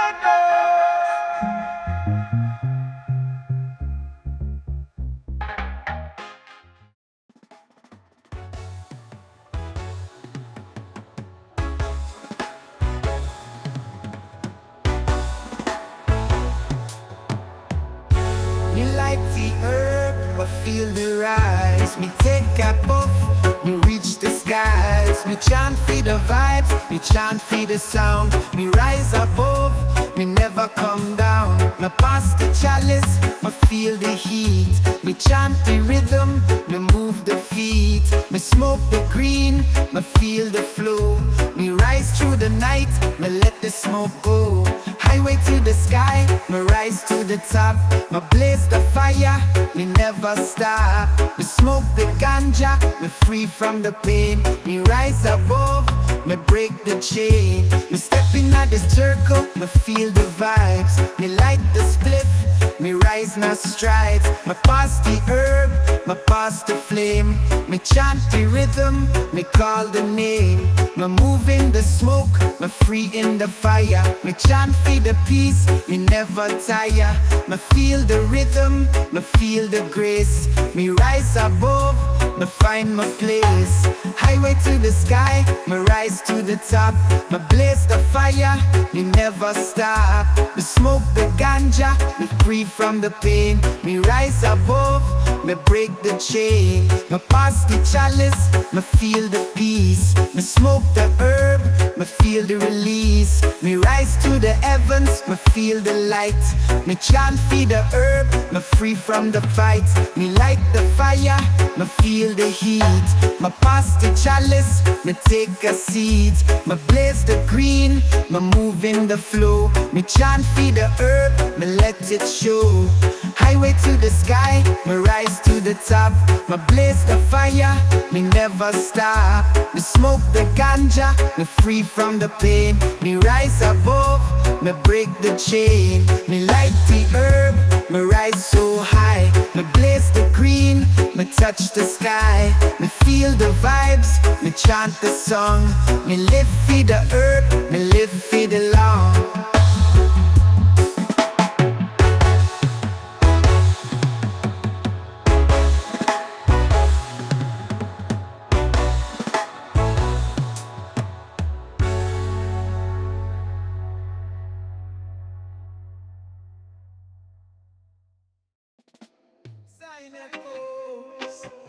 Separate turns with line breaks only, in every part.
Me like the herb, I feel the rise. Me take a puff, me reach the skies. Me chant for the vibes, me chant for the sound. Me rise above, me never come down. Me pass the chalice, me feel the heat. Me chant the rhythm, me move the feet. Me smoke the green, me feel the flow. Me rise through the night, me let the smoke go. Highway to the sky, me rise to the top. Me blaze the fire, me never stop. Me smoke the ganja, me free from the pain. Me rise above, me break the chain. Me step in at the circle, me feel the vibes. Me light the spliff, me rise na strides. Me pass the herb, me pass the flame. Me chant the rhythm, me call the name. Me move in the smoke, me free in the fire. Me chant for the peace, me never tire. Me feel the rhythm, me feel the grace. Me rise above, me find my place. Highway to the sky, me rise to the top. Me blaze the fire, me never stop. Me smoke the ganja, me free from the pain. Me rise above, me break the chain. Me pass the chalice, me feel the peace. Me smoke the herb, me feel the release. Me rise to the heavens, me feel the light. Me chant for the herb, me free from the fight. Me light the fire, me feel the heat. Me pass the chalice, me take a seat. Me blaze the green, me move in the flow. Me chant for the herb, me let it show. Highway to the sky, me rise to the top. Me blaze the fire, me never stop. Me smoke the ganja, me free from the pain. Me rise above, me break the chain. Me light the herb, me rise so high. Me blaze the green, me touch the sky. Me feel the vibes, me chant the song. Me live for the herb, me live for the long.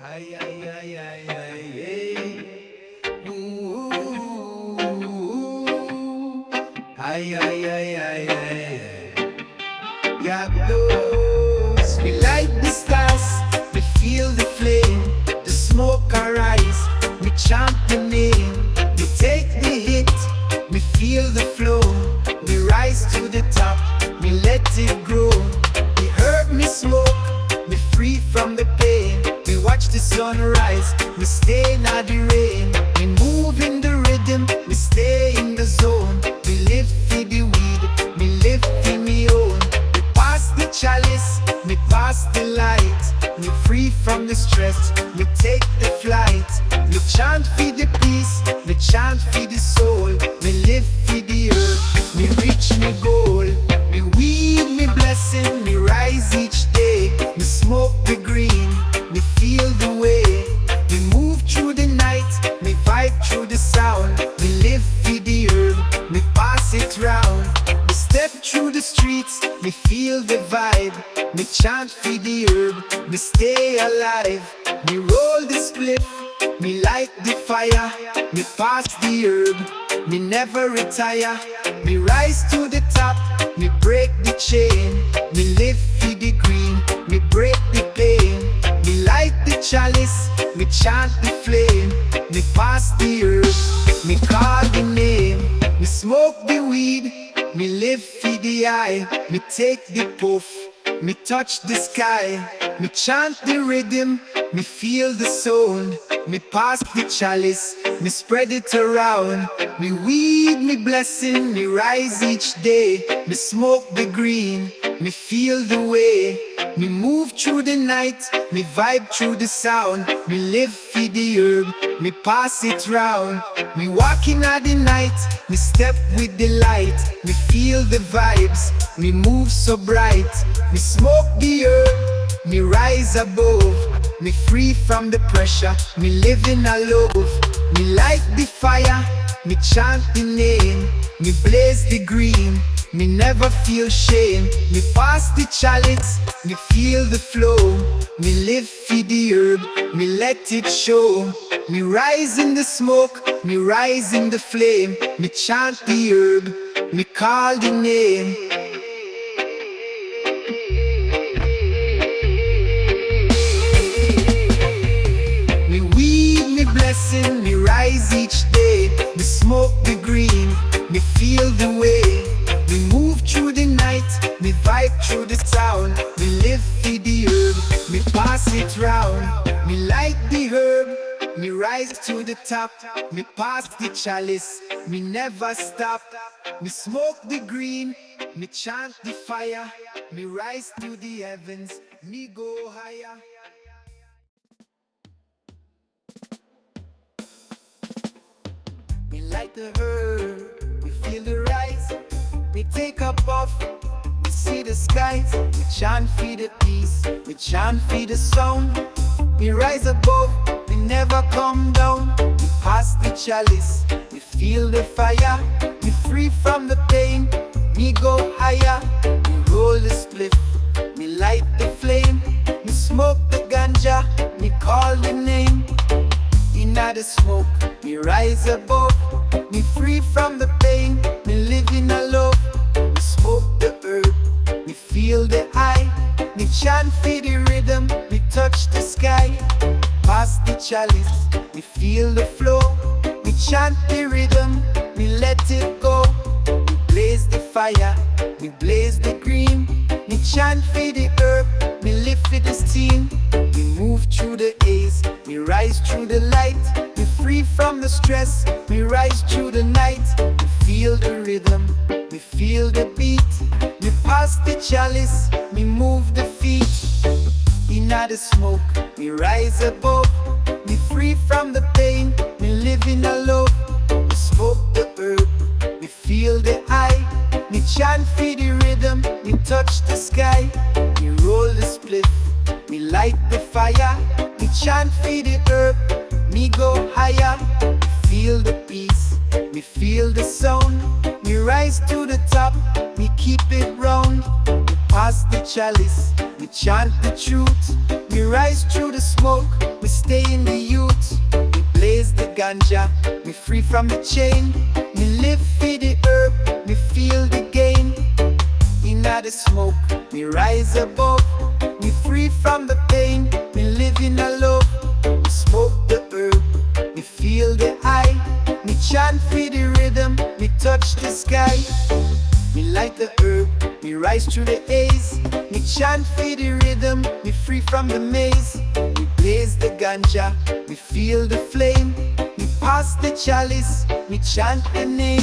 Ay, ay, ay, ay, ay, ay. Ooh. Ay, ay, ay, ay, ay. Got those. We light the stars, we feel the flame. The smoke arise, we chant the name. We take the hit, we feel the flow. We rise to the top, we let it grow. We heard me smoke, we free from the pain. We watch the sunrise, we stay in the rain. We move in the rhythm, we stay in the zone. We live for the weed, we live for me own. We pass the chalice, we pass the light. We free from the stress, we take the flight. We chant for the peace, we chant for the soul. We live for the earth, we reach my goal. We weed, me blessing, me rise each day. We smoke the green, we feel the way. We move through the night, we vibe through the sound. We live for the herb, we pass it round. We step through the streets, we feel the vibe. We chant for the herb, we stay alive. We roll the split, we light the fire. We pass the herb, we never retire. We rise to the top, we break the chain. We live for the green, we break the pain. We light the chalice, we chant the flame. We pass the herb, we call the name. We smoke the weed, we live for the eye. We take the puff, we touch the sky. We chant the rhythm, we feel the sound. We pass the chalice, we spread it around. We weed, me blessing, me rise each day. Me smoke the green, me feel the way. Me move through the night, me vibe through the sound. Me live for the herb, me pass it round. Me walking at the night, me step with the light. Me feel the vibes, me move so bright. Me smoke the herb, me rise above. Me free from the pressure, me live in a love. Me light the fire, me chant the name. Me blaze the green, me never feel shame. Me pass the chalice, me feel the flow. Me live for the herb, me let it show. Me rise in the smoke, me rise in the flame. Me chant the herb, me call the name. Me weed, me blessing, me rise each day. Me smoke the green, me feel the way. Me move through the night, me vibe through the sound. Me live for the herb, me pass it round. Me light the herb, me rise to the top. Me pass the chalice, me never stop. Me smoke the green, me chant the fire. Me rise to the heavens, me go higher. Me light the herb, me feel the rise. Me take a puff, me see the skies. Me chant for the peace, me chant for the sound. Me rise above, me never come down. Me pass the chalice, me feel the fire. Me free from the pain, me go higher. Me roll the spliff, me light the flame. Me smoke the ganja, me call the name. Inna the smoke, me rise above. Me free from the pain, me live in a love. Me smoke the herb, me feel the high. Me chant for the rhythm, me touch the sky. Pass the chalice, me feel the flow. Me chant the rhythm, me let it go. Me blaze the fire, me blaze the green. Me chant for the herb, me live for the steam. Me move through the haze, me rise through the light. Me free from the stress, me rise through the night. Me feel the rhythm, me feel the beat. Me pass the chalice, me move the feet. Inna the smoke, me rise above. Me free from the pain, me live in a love. Me smoke the herb, me feel the high. Me chant for the rhythm, me touch the sky. Me roll the spliff, me light the fire. Me chant for the herb, me go higher. Me feel the peace, me feel the sound. Me rise to the top, me keep it round. Me pass the chalice, me chant the truth. Me rise through the smoke, me stay in the youth. Me blaze the ganja, me free from the chain. Me live for the herb, me feel the gain. Inna the smoke, me rise above. Me free from the pain, me live in a love. Me smoke the herb, me feel the high. Me chant for the rhythm, me touch the sky. Me light the herb, me rise through the haze. Me chant for the rhythm, me free from the maze. Me blaze the ganja, me feel the flame. Me pass the chalice, me chant the name.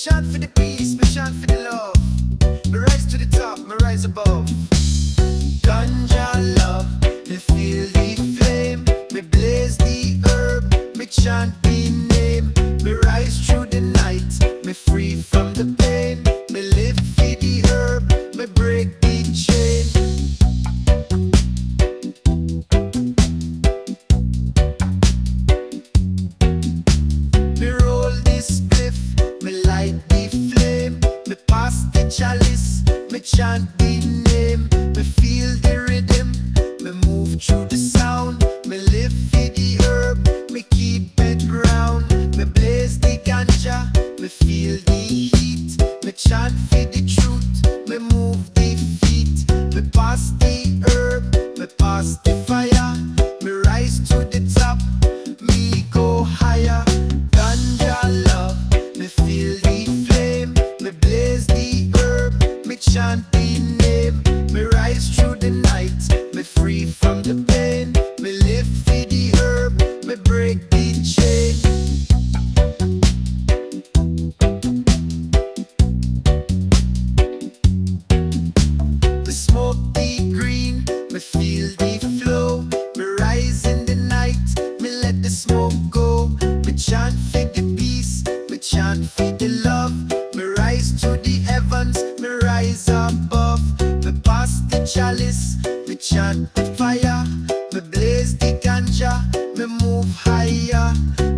chant for the peace, me chant for the love. Me rise to the top, me rise above. Ganja love, me feel the flame. Me blaze the herb, me chant the name. Me rise through the night, me chant the name, me feel the rhythm, me move through the sound, me live for the herb, me keep it ground, me blaze the ganja, me feel the heat, me chant for the truth, me move the feet, me pass the herb, me pass the fire, me rise to the top, me go higher. Ganja love, me feel the flame, me blaze the herb, me chant the name, me rise through the night, me free from the pain, me live for the herb, me break the chain. Me smoke the green, me feel the flow, me rise in the night, me let the smoke go, me chant for the peace, me chant for the love, me rise to the heavens, me rise above, me pass the chalice, me chant the fire, me blaze the ganja, me move higher,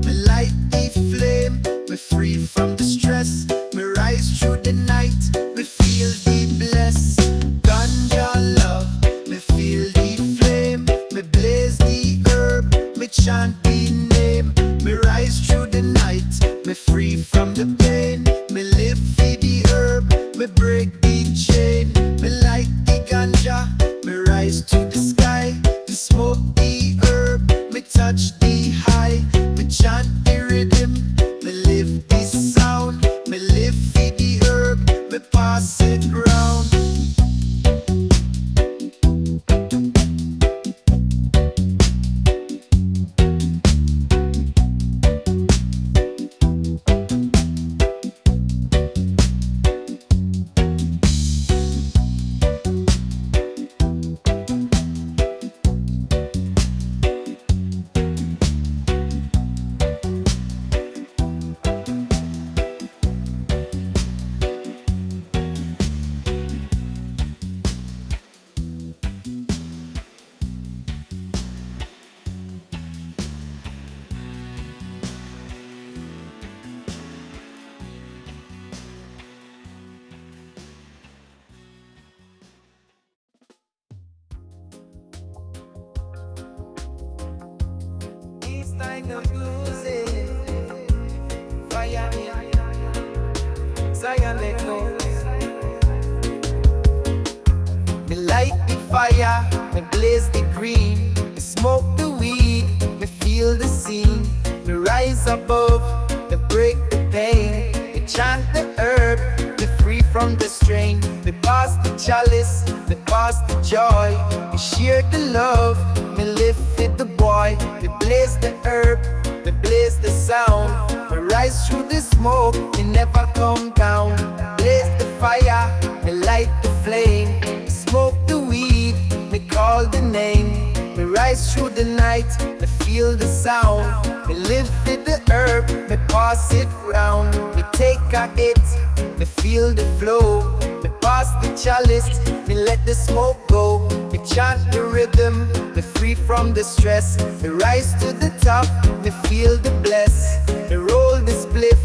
me light the flame, me free from the stress, me rise through the night, me feel the bless. Ganja love, me feel the flame, me blaze the herb, me chant the name, me rise through the night, me free from the pain, me live for the herb, me break the chain, me light the ganja, me rise to the sky, me smoke the herb, me touch the high, me chant the rhythm, me live the sound, me live for the herb, me pass it round. Like a music, fire in Zion echoes. Me light the fire, me blaze the green, me smoke the weed, me feel the scene, me rise above, me break the pain, me chant the herb, me free from the strain, me pass the chalice, me pass the joy, me share the love, me live with the boy, me blaze the herb, me blaze the sound, me rise through the smoke, me never come down, blaze the fire, me light the flame, me smoke the weed, me call the name, me rise through the night, me feel the sound, me live with the herb, me pass it round, me take a hit, me feel the flow, me pass the chalice, me let the smoke go, me chant the rhythm, me free from the stress, me rise to the top, me feel the bless, me roll the spliff,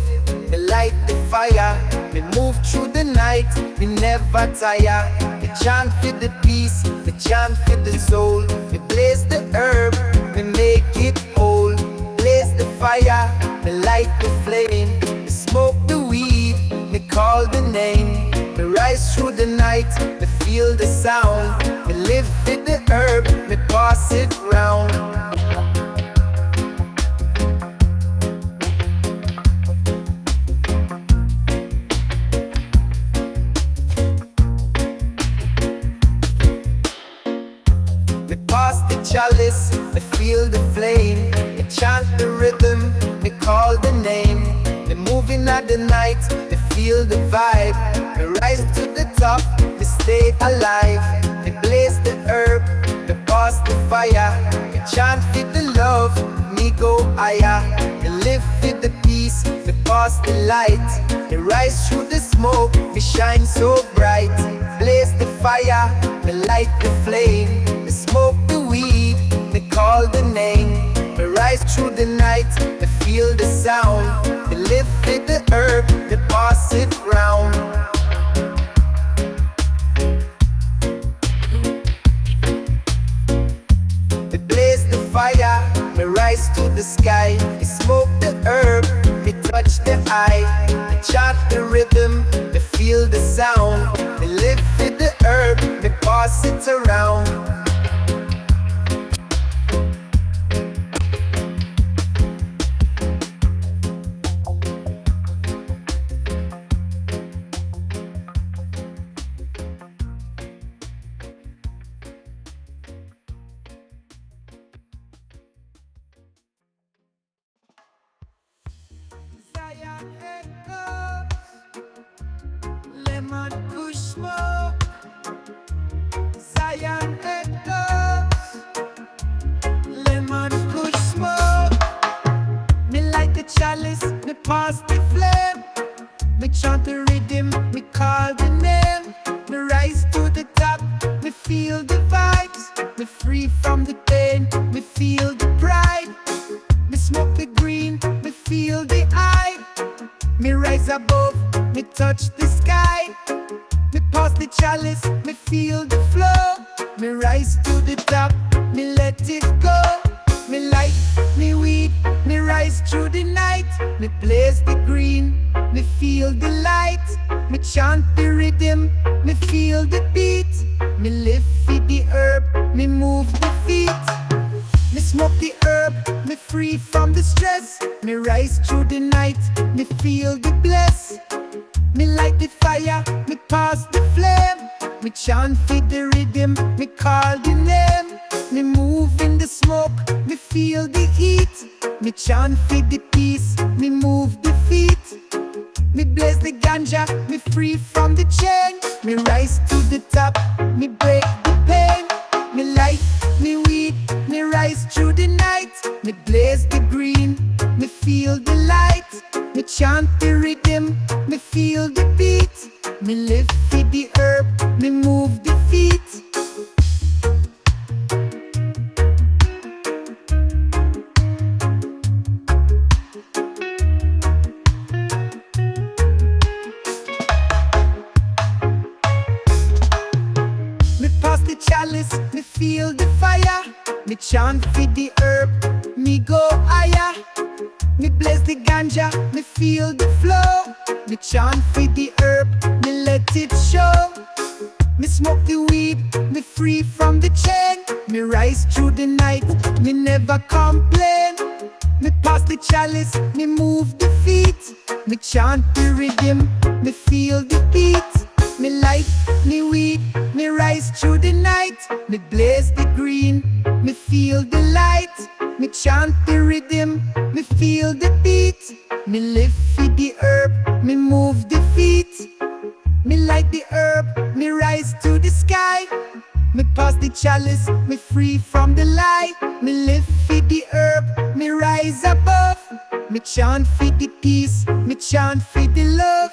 me light the fire, me move through the night, me never tire, me chant for the peace, me chant for the soul, me blaze the herb, me make it whole, blaze the fire, me light the flame, me smoke the weed, me call the name, me rise through the night, me feel the sound, me live with the herb, me pass it round. Me pass the chalice, me feel the flame, me chant the rhythm, me call the name, me moving at the night, me feel the vibe, me rise to the top, me stay alive, me blaze the herb, me pass the fire, me chant for the love, me go higher, me live for the peace, me pass the light, me rise through the smoke, me shine so bright, blaze the fire, me light the flame, me smoke the weed, me call the name, me rise through the night, me feel the sound, me live with the herb, me pass it round. rise to the sky. Me smoke the herb, me touch the eye. Me chant the rhythm, me feel the sound. Me live with the herb, me pass it around. Lemon kush smoke, Zion echoes. Lemon kush smoke. Me light the chalice, me pass the flame. Me chant the rhythm, me call the name. Me rise to the top, me feel the vibes. Me free from the pain, me feel the pride. Me smoke the green, me feel the eye. Me rise above, me touch the sky. Me pass the chalice, me feel the flow. Me rise to the top, me let it go. Me light, me weed, me rise through the night. Me blaze the green, me feel the light. Me chant the rhythm, me feel the beat. Me live with the herb, me move the feet. Me smoke the herb, me free from the stress. Me rise through the night, me feel the bless. Me light the fire, me pass the flame. Me chant for the rhythm, me call the name. Me move in the smoke, me feel the heat. Me chant for the peace, me move the feet. Me blaze the ganja, me free from the chain. Me rise to the top, me break the pain. Me light, me weed, me rise through the night. Me blaze the green, me feel the light. Me chant the rhythm, me feel the beat. Me live with the herb, me move the feet. Me pass the chalice, me feel the fire. Me chant for the herb, me go higher. Me blaze the ganja, me feel the flow. Me chant for the herb, me let it show. Me smoke the weed, me free from the chain. Me rise through the night, me never complain. Me pass the chalice, me move the feet. Me chant the rhythm, me feel the beat. Me light, me weed, me rise through the night. Me blaze the green, me feel the light. Me chant the rhythm, me feel the beat. Me live with the herb, me move the feet. Me light the herb, me rise to the sky. Me pass the chalice, me free from the lie. Me live with the herb, me rise above. Me chant for the peace, me chant for the love.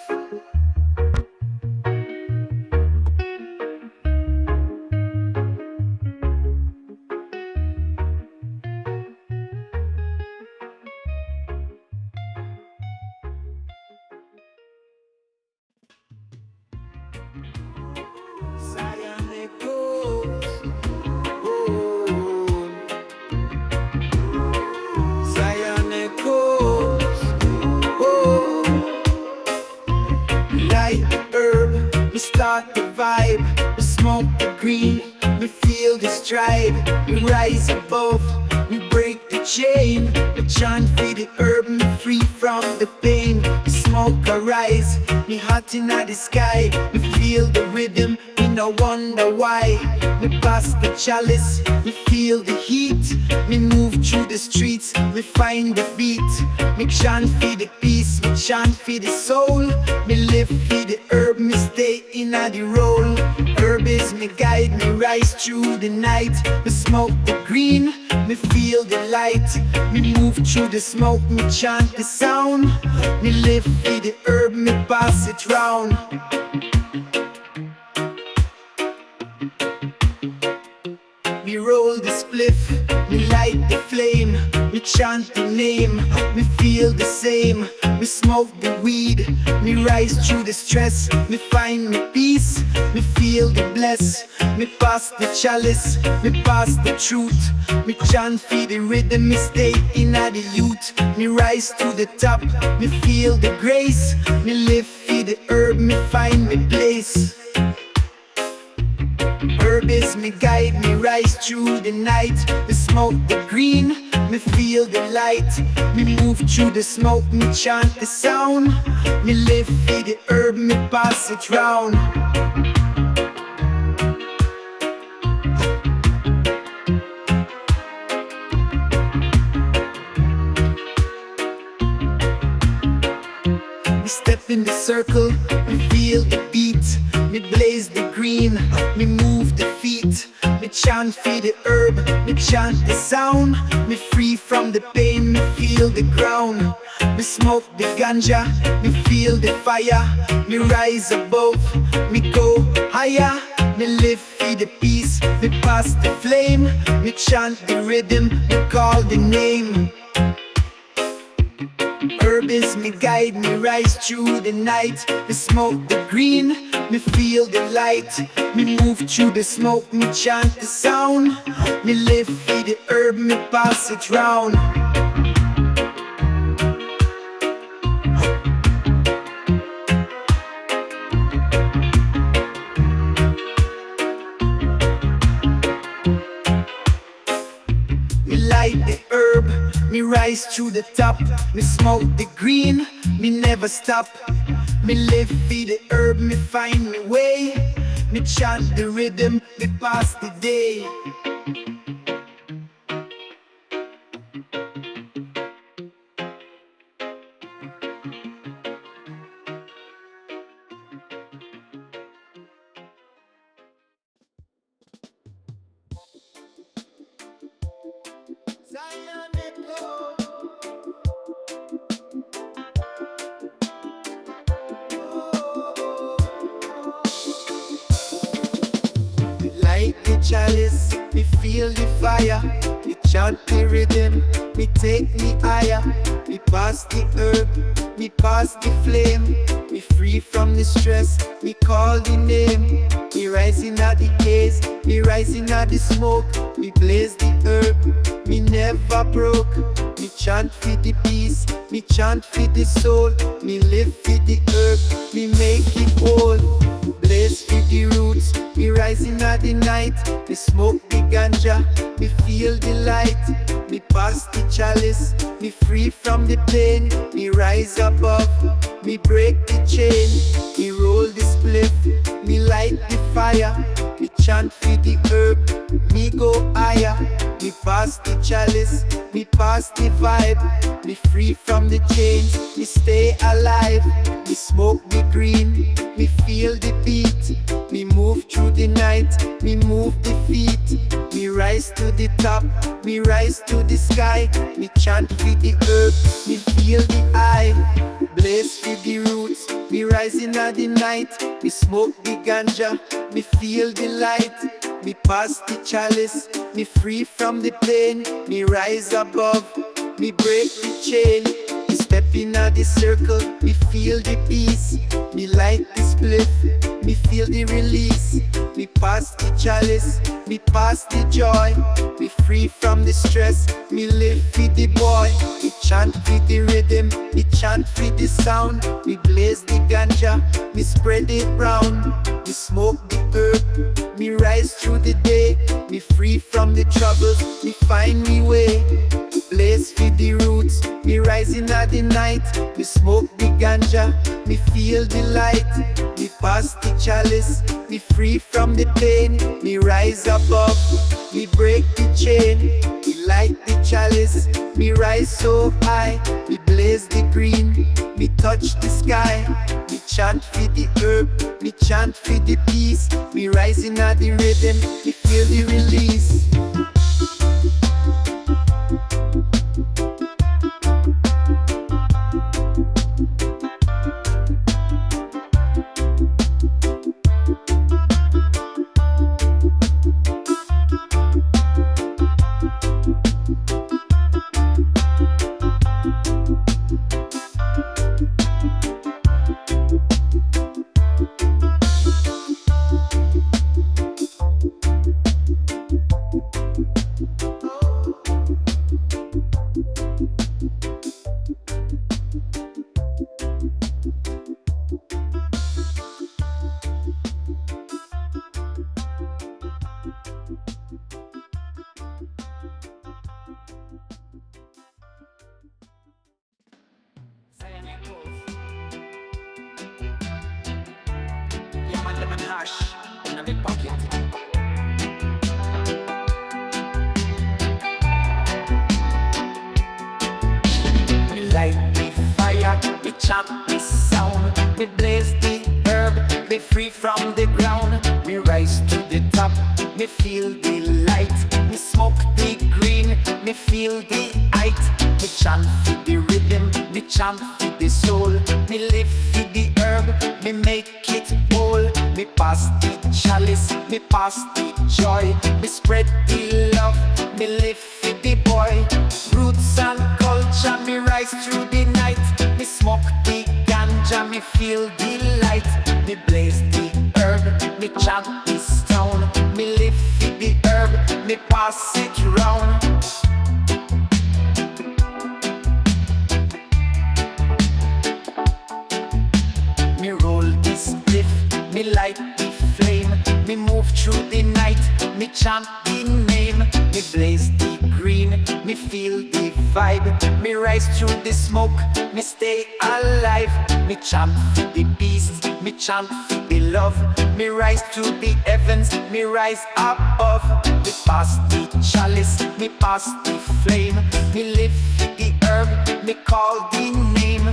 Zion echoes, oh. Zion echoes, oh. Light the herb, we start the vibe. We smoke the green, we feel the stride. We rise above, we break the chain. We chant for the herb, me free from the pain. The smoke arise, me hot in the sky. We feel the rhythm, we no wonder why. We pass the chalice, we feel the heat. Me move through the streets, we find the beat. Me chant for the peace, me chant for the soul. Me live for the herb, me stay in the role. Herb is me guide, me rise through the night. Me smoke the green, me feel the light. Me move through the smoke, me chant the sound. Me live for the herb, me pass it round. Me roll the spliff, me light the flame. Me me chant the name. Me feel the same, me smoke the weed. Me rise through the stress, me find me peace. Me feel the bless, me pass the chalice. Me pass the truth, me chant for the rhythm. Me stay in the youth, me rise to the top. Me feel the grace, me live for the herb. Me find me place. Herb is me guide, me rise through the night. Me smoke the green, me feel the light. Me move through the smoke, me chant the sound. Me live for the herb, me pass it round. Me step in the circle, me feel the beat. Me blaze the green, me move the feet. Me chant for the herb, me chant the sound. Me free from the pain, me feel the ground. Me smoke the ganja, me feel the fire. Me rise above, me go higher. Me live for the peace, me pass the flame. Me chant the rhythm, me call the name. Herb is me guide, me rise through the night. Me smoke the green, me feel the light. Me move through the smoke, me chant the sound. Me live for the herb, me pass it round. Me light the herb, me rise through the top. Me smoke the green, me never stop. Me live for the herb, me find me way. Me chant the rhythm, me pass the day. Light the chalice, me feel the fire. Me chant the rhythm, me take me higher. Me pass the herb, me pass the flame. Me free from the stress, me call the name. Me rising out the haze, me rising out the smoke. Me blaze the herb, me never broke. Me chant for the peace, me chant for the soul. Me live for the herb, me make it whole. Blaze for the roots, me rising at the night. Me smoke the ganja, me feel the light. Me pass the chalice, me free from the pain. Me rise above, me break the chain. Me roll the spliff, me light the fire. Me chant for the herb, me go higher. Me pass the chalice, me pass the vibe. Me free from the chains, me stay alive. Me smoke the green, me feel the beat. Me move through the night, me move the feet. Me rise to the top, me rise to the sky. Me chant for the herb, me feel the eye. Blaze for the roots, me rising at the night. Me smoke the ganja, me feel the light. Me pass the chalice, me free from the pain. Me rise above, me break the chain. Me step in the circle, me feel the peace. Me light the spliff, me feel the release. Me pass the chalice, me pass the joy. Me free from the stress, me live for the boy. Me chant for the rhythm, me chant for the sound. Me blaze the ganja, me spread it round. Me smoke the herb, me rise through the day. Me free from the troubles, me find me way. Blaze for the roots, me rising at the night. Me smoke the ganja, me feel the light. Me pass the chalice, me free from the pain. Me rise above, me break the chain. Me light the chalice, me rise so high. Me blaze the green, me touch the sky. Me chant for the herb, me chant for the peace. Me rising at the rhythm, me feel the release. and hash in my pocket. Me light the fire, me chant the sound, me blaze the herb, me free from the ground, me rise to the top, me feel the light, me smoke the green, me feel the height, me chant for the rhythm, me chant for the soul, me live for the herb, me make it whole, me pass the chalice, me pass the joy, me spread the love, me live for the boy, roots and culture, me rise through the night, me smoke the ganja, me feel the light, me blaze the herb, me chant the stone, me live for the herb, me pass it round. Me roll this spliff, me light the flame, me move through the night, me chant the name, me blaze the green, me feel the vibe, me rise through the smoke, me stay alive, me chant for the beast, me chant for the love, me rise to the heavens, me rise above, me pass the chalice, me pass the flame, me live for the herb, me call the name,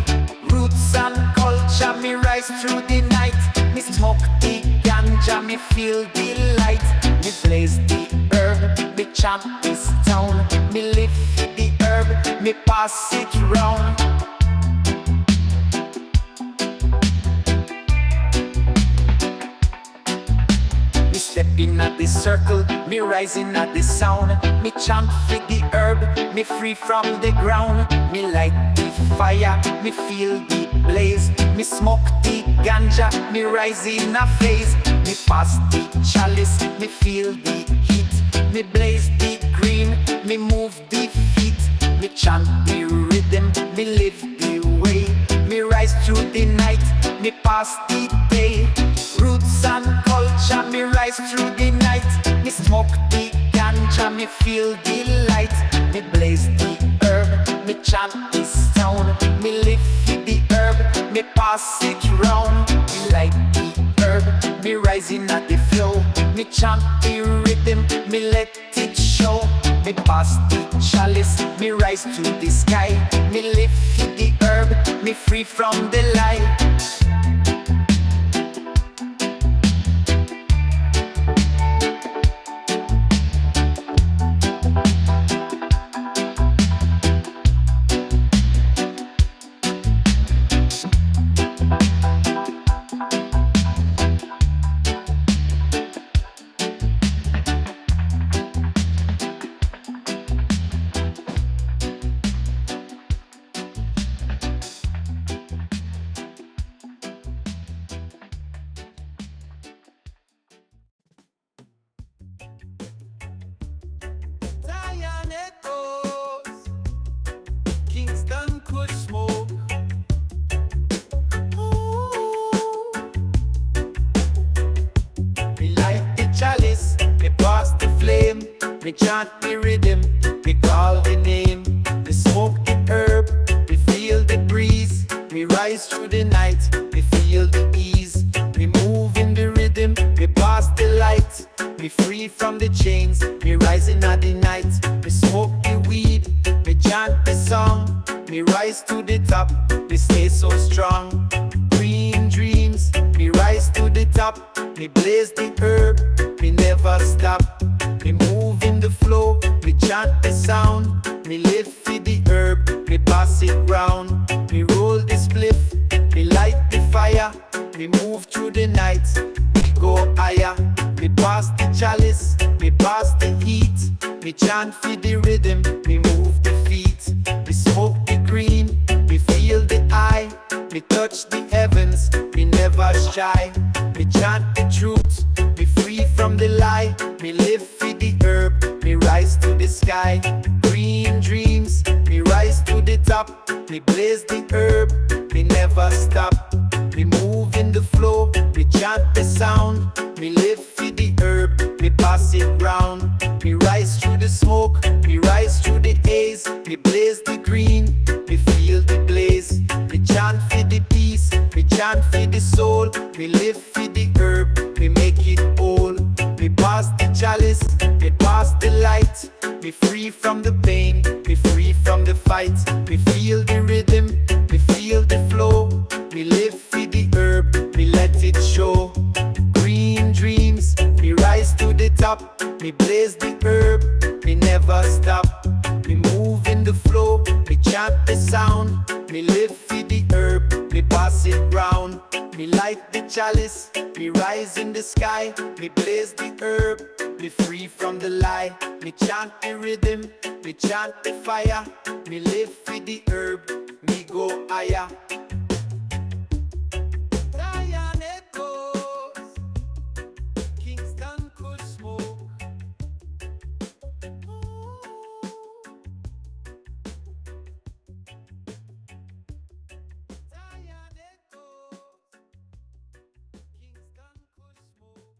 roots and culture, me rise through the night, me smoke the ganja, me feel the light, me blaze the herb, me chant this town, me live for the herb, me pass it round. Me stepping at the circle, me rising at the sound, me chant for the herb, me free from the ground, me light the fire, me feel the blaze, me smoke the ganja, me rise in a phase, me pass the chalice, me feel the heat, me blaze the green, me move the feet, me chant the rhythm, me live the way, me rise through the night, me pass the day, roots and culture, me rise through the night, me smoke the ganja, me feel the light, me blaze the herb, me chant the sound, me live for the herb, me pass it round, me light the herb, me rising at the flow, me chant the rhythm, me let it show, me pass the chalice, me rise to the sky, me live for the herb, me free from the light. Me chant the rhythm, me call the name, me smoke the herb, me feel the breeze, me rise through the night, me feel the ease, me move in the rhythm, me pass the light, me free from the chains, me rising at the night, me smoke the weed, me chant the song, me rise to the top, me stay so strong, green dreams, me rise to the top, me blaze the herb, me never stop. Me move in the flow, me chant the sound, me live for the herb, me pass it round, me roll the spliff, me light the fire, me move through the night, me go higher, me pass the chalice, me pass the heat, me chant for the rhythm, me move the feet, me smoke the green, me feel the eye, me touch the heavens, me never shy, me chant the truth, me free from the lie, me live for the herb, me rise to the sky, green dreams, me rise to the top, me blaze the herb, me never stop, me move in the flow, me chant the sound, me live for the herb, me pass it round, me rise through the smoke, me rise through the haze, me blaze the green, me feel the blaze, me chant for the peace, me chant for the soul, me live for the herb, me from the pain, be free from the fight. Me feel the rhythm, me feel the flow. Me live for the herb, me let it show. Green dreams, me rise to the top. Me blaze the herb, me never stop. Me move in the flow, me chant the sound. Me live for the herb, me pass it round. Me light the chalice, me rise in the sky. Me blaze the herb, me free from the lie. Me chant the rhythm, me chant the fire. Me live for the herb, me go higher. Zion echoes, Kingston could smoke. Zion echoes, Kingston could smoke.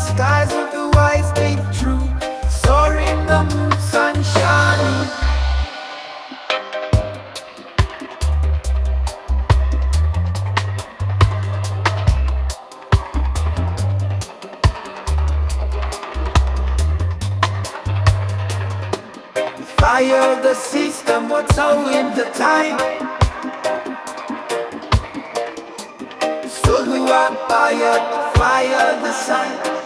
skies with the wise deep true, soaring the moon sunshine. Fire the system, what's owing the time? So do I fire the sun.